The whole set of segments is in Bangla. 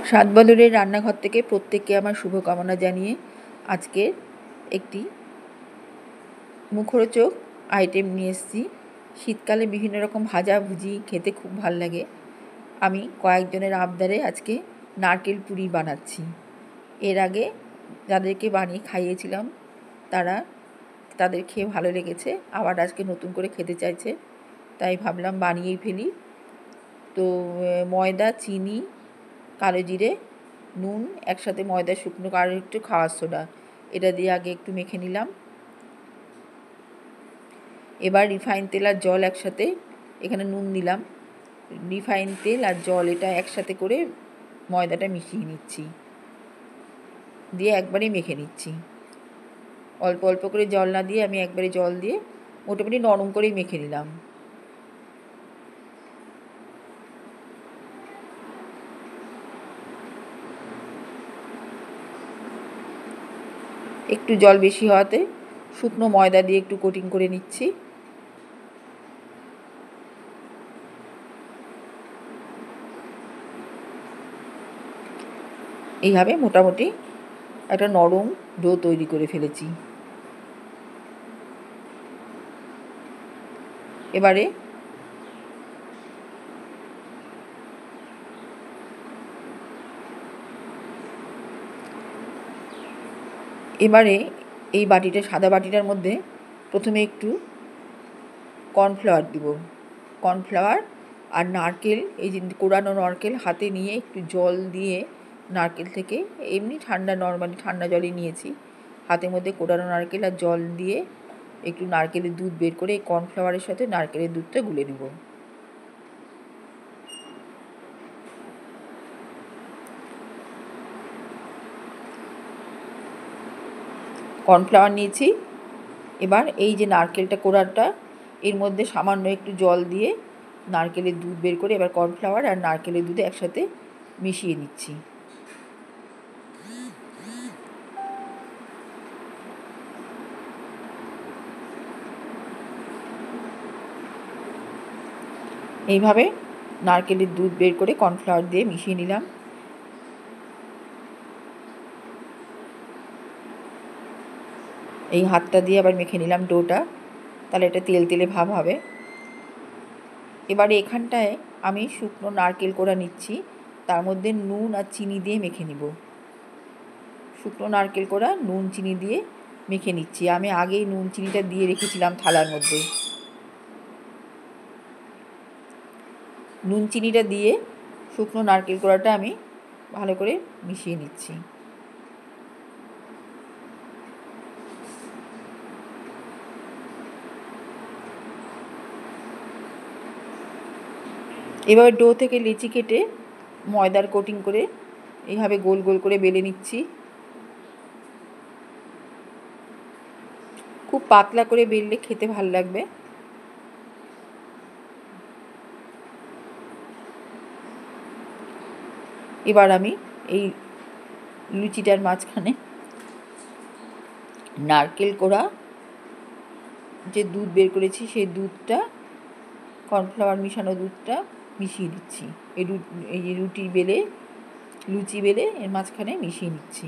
স্বাদ বদলের রান্নাঘর থেকে প্রত্যেককে আমার শুভকামনা জানিয়ে আজকে একটি মুখরোচক আইটেম নিয়ে এসেছি। শীতকালে বিভিন্ন রকম ভাজাভুজি খেতে খুব ভাল লাগে। আমি কয়েকজনের আবদারে আজকে নারকেল পুরি বানাচ্ছি। এর আগে যাদেরকে বানিয়ে খাইয়েছিলাম তাদের খেয়ে ভালো লেগেছে, আবার আজকে নতুন করে খেতে চাইছে, তাই ভাবলাম বানিয়েই ফেলি। তো ময়দা, চিনি, কালো জিরে, নুন, একসাথে ময়দা, শুকনো আর একটু খাওয়ার সোডা, এটা দিয়ে আগে একটু মেখে নিলাম। এবার রিফাইন তেল আর জল একসাথে, এখানে নুন দিলাম, রিফাইন তেল আর জল এটা একসাথে করে ময়দাটা মিশিয়ে নিচ্ছি, দিয়ে একবারে মেখে নিচ্ছি। অল্প অল্প করে জল না দিয়ে আমি একবারে জল দিয়ে মোটামুটি নরম করেই মেখে নিলাম। একটু জল বেশি হওয়াতে শুকনো ময়দা দিয়ে একটু কোটিং করে নিচ্ছি। এইভাবে মোটামুটি একটা নরম ডো তৈরি করে ফেলেছি। এবারে এই সাদা বাটিটার মধ্যে প্রথমে একটু কর্নফ্লাওয়ার দিব। কর্নফ্লাওয়ার আর নারকেল, এই যে কোড়ানো নারকেল হাতে নিয়ে একটু জল দিয়ে, নারকেল থেকে এমনি নর্মালি ঠান্ডা জলই নিয়েছি, হাতের মধ্যে কোড়ানো নারকেল আর জল দিয়ে একটু নারকেলের দুধ বের করে এই কর্নফ্লাওয়ারের সাথে নারকেলের দুধটা গুলে নেব। কর্নফ্লাওয়ার নিয়েছি। এবার এই যে নারকেলটা কোড়াটা, এর মধ্যে সামান্য একটু জল দিয়ে নারকেলের দুধ বের করে এবার কর্নফ্লাওয়ার আর নারকেলের দুধে একসাথে মিশিয়ে নিচ্ছি। এইভাবে নারকেলের দুধ বের করে কর্নফ্লাওয়ার দিয়ে মিশিয়ে নিলাম। এই হাতটা দিয়ে আবার মেখে নিলাম ডোটা, তাহলে এটা তেল তেলে ভাব হবে। এবারে এখানটায় আমি শুকনো নারকেল কোড়া নিচ্ছি, তার মধ্যে নুন আর চিনি দিয়ে মেখে নিব। শুকনো নারকেল কোড়া নুন চিনি দিয়ে মেখে নিচ্ছি। আমি আগেই নুন চিনিটা দিয়ে রেখেছিলাম থালার মধ্যে। নুন চিনিটা দিয়ে শুকনো নারকেল কোড়াটা আমি ভালো করে মিশিয়ে নিচ্ছি। এভাবে ডো থেকে লিচি কেটে ময়দার কোটিং করে এইভাবে গোল গোল করে বেলে নিচ্ছি। খুব পাতলা করে বেললে খেতে ভালো লাগবে। এবার আমি এই লুচিটার মাঝখানে নারকেল কোড়া যে দুধ বের করেছি সেই দুধটা, কর্নফ্লাওয়ার মিশানো দুধটা মিশিয়ে দিচ্ছি। এই যে লুচি বেলে এর মাঝখানে মিশিয়ে নিচ্ছি।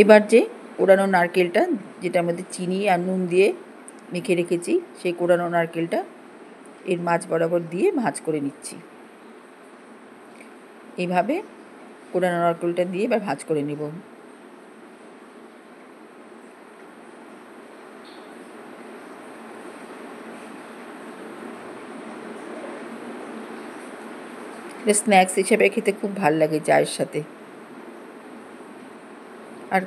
এবার যে কোড়ানো নারকেলটা, যেটার মধ্যে চিনি আর নুন দিয়ে মেখে রেখেছি, সেই কোড়ানো নারকেলটা এর মাঝ বরাবর দিয়ে ভাঁজ করে নিচ্ছি। এইভাবে কোড়ানো নারকেলটা দিয়ে এবার ভাঁজ করে নেব। এটা স্ন্যাক্স হিসেবে খেতে খুব ভাল লাগে চায়ের সাথে। আর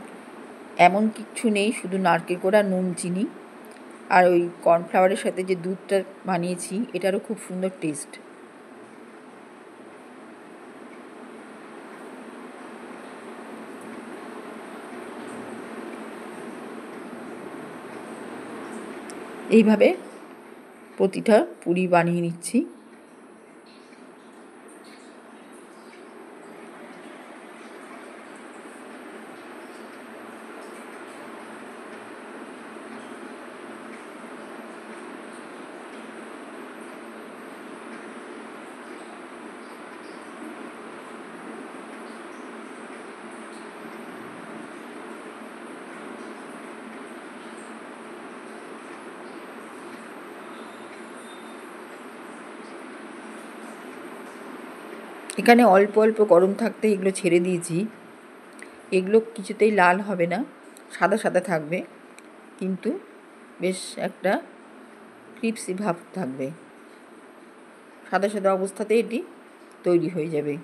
এমন কিচ্ছু নেই, শুধু নারকেল কোড়া, নুন, চিনি আর ওই কর্নফ্লাওয়ারের সাথে যে দুধটা বানিয়েছি, এটারও খুব সুন্দর টেস্ট। এইভাবে প্রতিটা পুরি বানিয়ে নিচ্ছি। এখানে অল্প অল্প গরম থাকতে এগুলো ছেড়ে দিয়েছি। এগুলো কিছুতেই লাল হবে না, সাদা সাদা থাকবে, কিন্তু বেশ একটা ক্রিপসি ভাব থাকবে। সাদা সাদা অবস্থাতে এটি তৈরি হয়ে যাবে।